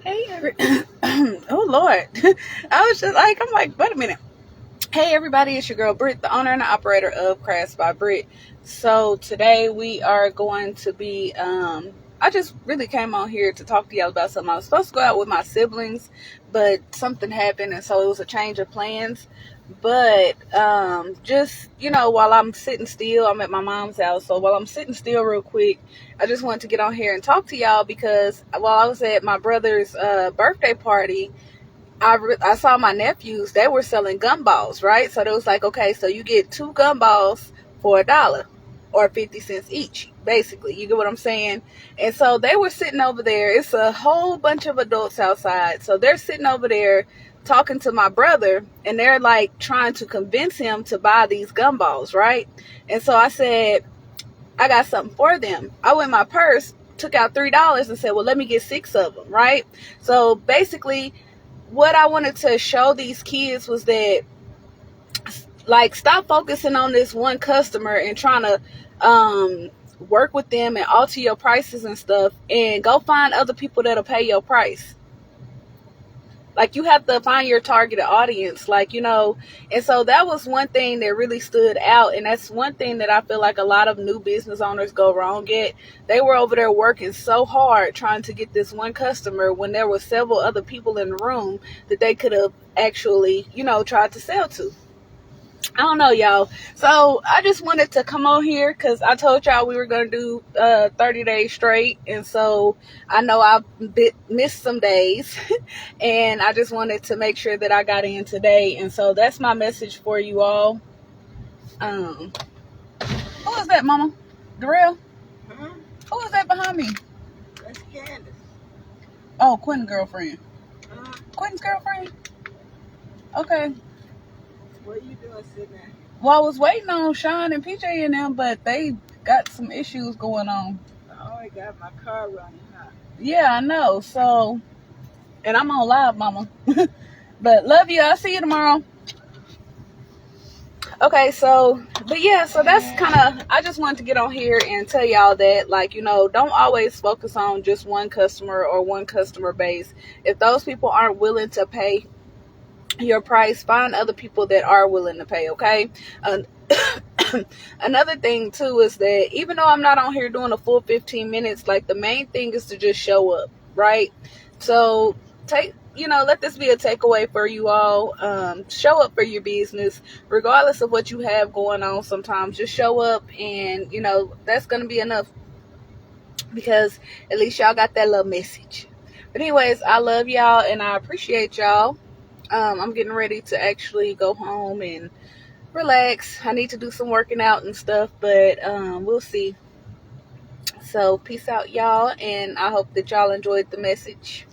Hey, oh Lord, I was just like, I'm like, wait a minute. Hey, everybody, it's your girl Britt, the owner and the operator of Crafts by Britt. So today we are going to be, I just really came on here to talk to y'all about something. I was supposed to go out with my siblings, but something happened, and so it was a change of plans. But just while I'm sitting still, I'm at my mom's house. So while I'm sitting still, real quick, I just wanted to get on here and talk to y'all because while I was at my brother's birthday party, I saw my nephews. They were selling gumballs, right? So it was like, okay, so you get two gumballs for $1 or 50 cents each, basically. You get what I'm saying? And so they were sitting over there. It's a whole bunch of adults outside. So they're sitting over there talking to my brother, and they're like trying to convince him to buy these gumballs, right? And so I said, I got something for them. I went in my purse, took out $3, and said, well, let me get 6 of them, right? So basically, what I wanted to show these kids was that, like, stop focusing on this one customer and trying to work with them and alter your prices and stuff, and go find other people that'll pay your price. Like, you have to find your targeted audience, and so that was one thing that really stood out. And that's one thing that I feel like a lot of new business owners go wrong at. They were over there working so hard trying to get this one customer when there were several other people in the room that they could have actually, tried to sell to. I don't know, y'all. So I just wanted to come on here because I told y'all we were going to do 30 days straight. And so I know I've missed some days. And I just wanted to make sure that I got in today. And so that's my message for you all. Who is that, Mama? Darrell? Huh? Who is that behind me? That's Candace. Oh, Quentin's girlfriend. Huh? Quentin's girlfriend? Okay. What are you doing sitting there? Well, I was waiting on Sean and PJ and them, but they got some issues going on. I already got my car running, huh? Yeah, I know. So, and I'm on live, Mama. But love you. I'll see you tomorrow. Okay, so, but yeah, so that's kind of, I just wanted to get on here and tell y'all that, don't always focus on just one customer or one customer base. If those people aren't willing to pay your price, find other people that are willing to pay, okay? Another thing too is that even though I'm not on here doing a full 15 minutes, like, the main thing is to just show up, right? So let this be a takeaway for you all. Show up for your business regardless of what you have going on. Sometimes just show up, and that's gonna be enough, because at least y'all got that little message. But anyways, I love y'all and I appreciate y'all. I'm getting ready to actually go home and relax. I need to do some working out and stuff, but we'll see. So peace out, y'all, and I hope that y'all enjoyed the message.